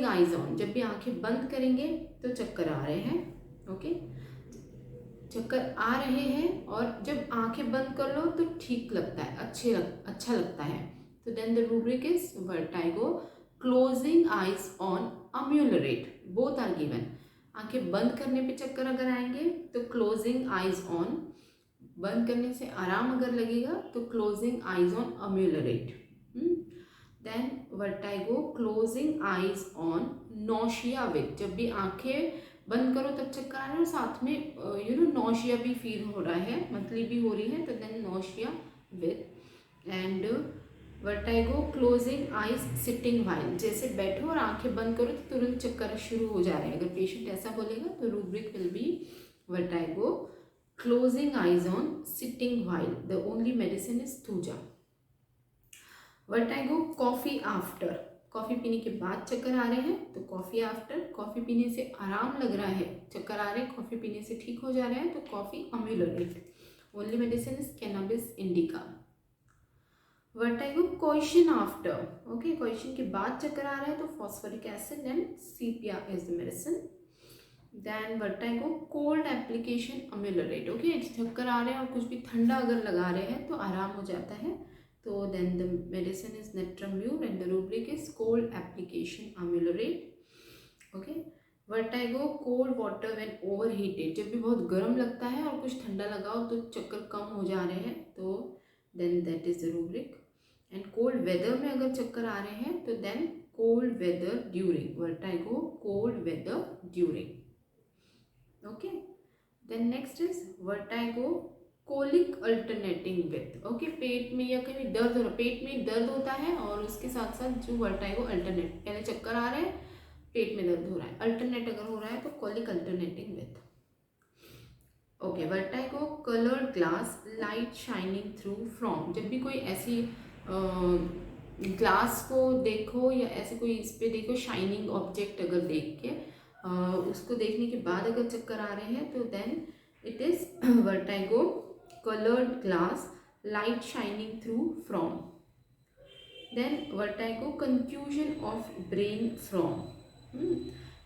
Eyes on, जब भी आंखें बंद करेंगे तो चक्कर आ रहे हैं, ओके, चक्कर आ रहे हैं, और जब आंखें बंद कर लो तो ठीक लगता है, अच्छा लगता है। तो then the rubric is vertigo, closing eyes on, ameliorate, both are given. आंखें बंद करने पे चक्कर अगर आएंगे तो क्लोजिंग आइज ऑन, बंद करने से आराम अगर लगेगा तो closing eyes on, ameliorate. Then vertigo, closing eyes on, nausea with, जब भी आंखें बंद करो तब चक्कर आ रहा है और साथ में नौशिया भी फील हो रहा है, मतली भी हो रही है, तो then nausea with. And vertigo, closing eyes sitting while, जैसे बैठो और आंखें बंद करो तो तुरंत चक्कर शुरू हो जा रहे हैं, अगर पेशेंट ऐसा बोलेगा तो rubric will be vertigo, closing eyes on, sitting while, the only medicine is thuja. Vertigo, coffee after, coffee पीने के बाद चक्कर आ रहे हैं तो कॉफी आफ्टर, कॉफी पीने से आराम लग रहा है, चक्कर आ रहे हैं, कॉफी पीने से ठीक हो जा रहे हैं तो coffee ameliorate, only medicine is cannabis indica. Vertigo, question after, okay, question के बाद चक्कर आ रहा है तो phosphoric acid and sepia is the medicine. Then vertigo, cold application ameliorate, okay, चक्कर आ रहे हैं और कुछ भी ठंडा अगर लगा रहे हैं तो आराम हो जाता है, तो then the medicine is natrum mur and the rubric is cold application ameliorate, okay. Vertigo, cold water when overheated, जब भी बहुत गर्म लगता है और कुछ ठंडा लगाओ तो चक्कर कम हो जा रहे हैं, तो then that is the rubric. And cold weather में अगर चक्कर आ रहे हैं तो then cold weather during, vertigo, cold weather during, okay. Then next is vertigo, colic alternating with, okay, पेट में या कहीं दर्द हो रहा, पेट में दर्द होता है और उसके साथ साथ जो वर्टाइगो अल्टरनेट, पहले चक्कर आ रहे हैं, पेट में दर्द हो रहा है, अल्टरनेट अगर हो रहा है तो colic alternating with, okay. Vertigo, coloured glass, light shining through from, जब भी कोई ऐसी ग्लास को देखो या ऐसे कोई इस पे देखो शाइनिंग ऑब्जेक्ट अगर देख के उसको देखने के बाद अगर चक्कर आ रहे हैं तो then it is vertigo, colored glass, light shining through from. Then vertigo, confusion of brain from.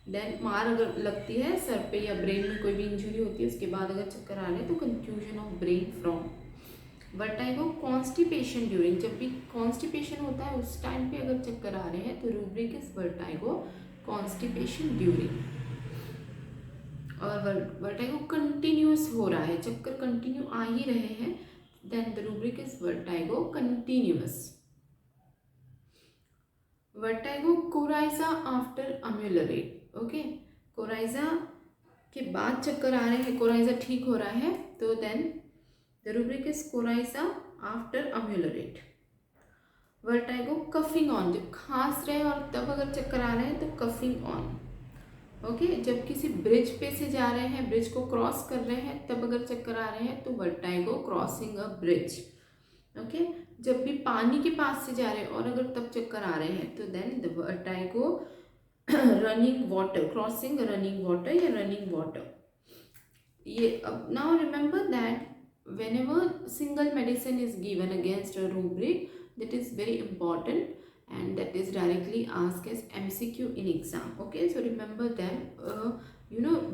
Then मार अगर लगती है सर पे या ब्रेन में कोई भी इंजरी होती है उसके बाद अगर चक्कर आ रहे हैं तो confusion of brain from. Vertigo, constipation during, जब भी कॉन्स्टिपेशन होता है उस टाइम पे अगर चक्कर आ रहे हैं तो rubric is vertigo, constipation during. और वर्टाइगो कंटिन्यूस हो रहा है, चक्कर कंटिन्यू आ ही रहे हैं, then the rubric is vertigo, continuous. Vertigo, coryza after ameliorate, okay, coryza के बाद चक्कर आ रहे हैं, कोराइजा ठीक हो रहा है तो then the rubric is coryza after ameliorate. Vertigo, coughing on, जब खांस रहे हैं और तब अगर चक्कर आ रहे हैं तो कफिंग ऑन, ओके, जब किसी ब्रिज पे से जा रहे हैं, ब्रिज को क्रॉस कर रहे हैं तब अगर चक्कर आ रहे हैं तो vertigo, crossing a bridge, okay, जब भी पानी के पास से जा रहे हैं और अगर तब चक्कर आ रहे हैं तो then the vertigo, running water, crossing running water या रनिंग वाटर। ये अब now remember that whenever single medicine is given against a rubric, that is very important and that is directly asked as MCQ in exam, okay, so remember them,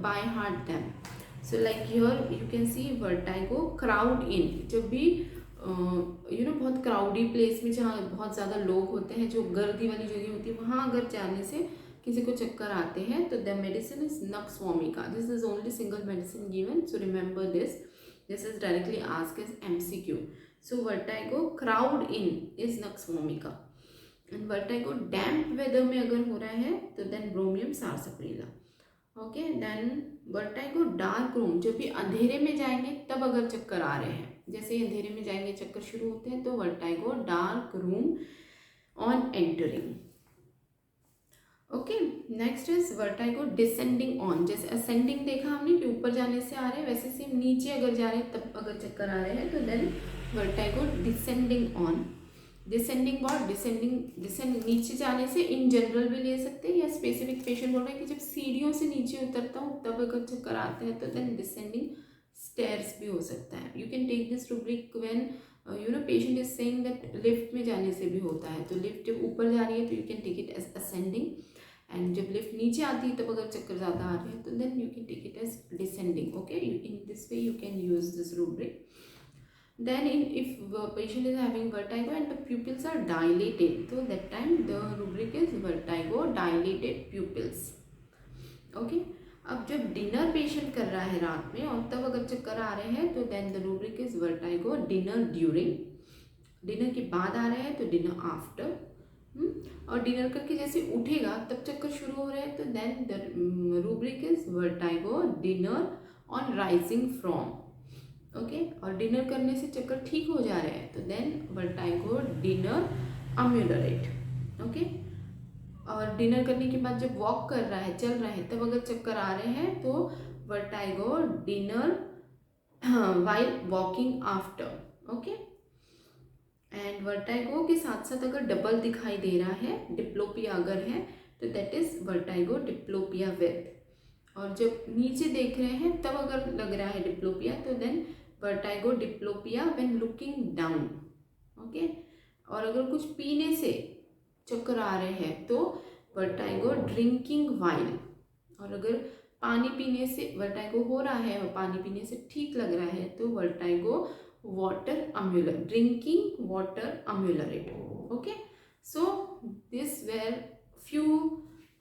by heart them. So like here you can see vertigo, crowd in, जब भी बहुत crowdy place में जहाँ बहुत ज़्यादा लोग होते हैं, जो गर्दी वाली जगह होती है, वहाँ अगर जाने से किसी को चक्कर आते हैं तो the medicine is nux vomica, this is only single medicine given, so remember this is directly asked as MCQ. So vertigo, crowd in is nux vomica. And vertigo, damp weather में अगर हो रहा है तो then bromium sarsaparilla. Okay, then vertigo, dark room, जब भी अंधेरे में जाएंगे तब अगर चक्कर आ रहे हैं, जैसे ही अंधेरे में जाएंगे चक्कर शुरू होते हैं तो vertigo, dark room on entering. Okay, next is vertigo, descending on, जैसे असेंडिंग देखा हमने कि ऊपर जाने से आ रहे हैं, वैसे सेम नीचे अगर जा रहे हैं तब अगर चक्कर आ रहे हैं तो then vertigo, descending on. Descending और डिसेंड नीचे जाने से इन जनरल भी ले सकते हैं या स्पेसिफिक पेशेंट बोल रहे हैं कि जब सीढ़ियों से नीचे उतरता हूँ तब अगर चक्कर आते हैं तो देन डिसेंडिंग स्टेयर्स भी हो सकता है। You can take this rubric when patient is saying that lift में जाने से भी होता है, तो लिफ्ट जब ऊपर जा रही है तो you can take it as ascending. And जब लिफ्ट नीचे आती है तब अगर चक्कर ज़्यादा आ रहे हैं तो then you can take it as descending. Okay, in this way you can use this rubric. Then if the patient is having vertigo and the pupils are dilated, so that time the rubric is vertigo dilated pupils. Okay. अब जब dinner patient कर रहा है रात में और तब अगर चक्कर आ रहे हैं तो then the rubric is vertigo dinner during. Dinner के बाद आ रहे हैं तो डिनर आफ्टर. और डिनर करके जैसे उठेगा तब चक्कर शुरू हो रहे हैं तो then the rubric is vertigo dinner on rising from. Okay, और डिनर करने से चक्कर ठीक हो जा रहे हैं तो then vertigo dinner ameliorate. Okay, और डिनर करने के बाद जब वॉक कर रहा है, चल रहा है, तब अगर चक्कर आ रहे हैं तो vertigo dinner while walking after. Okay, and vertigo के साथ साथ अगर डबल दिखाई दे रहा है, डिप्लोपिया अगर है तो that is vertigo diplopia with. और जब नीचे देख रहे हैं तब अगर लग रहा है डिप्लोपिया तो then vertigo diplopia when looking down. Okay, और अगर कुछ पीने से चक्कर आ रहे हैं तो वर्टाइगो ड्रिंकिंग वाइल. और अगर पानी पीने से वर्टाइगो हो रहा है और पानी पीने से ठीक लग रहा है तो vertigo water ameliorate, drinking water ameliorate. Okay, so this were few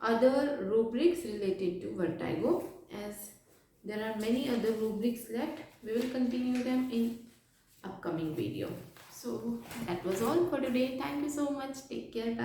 other rubrics related to vertigo. As there are many other rubrics left, we will continue them in upcoming video. So that was all for today. Thank you so much. Take care. Bye.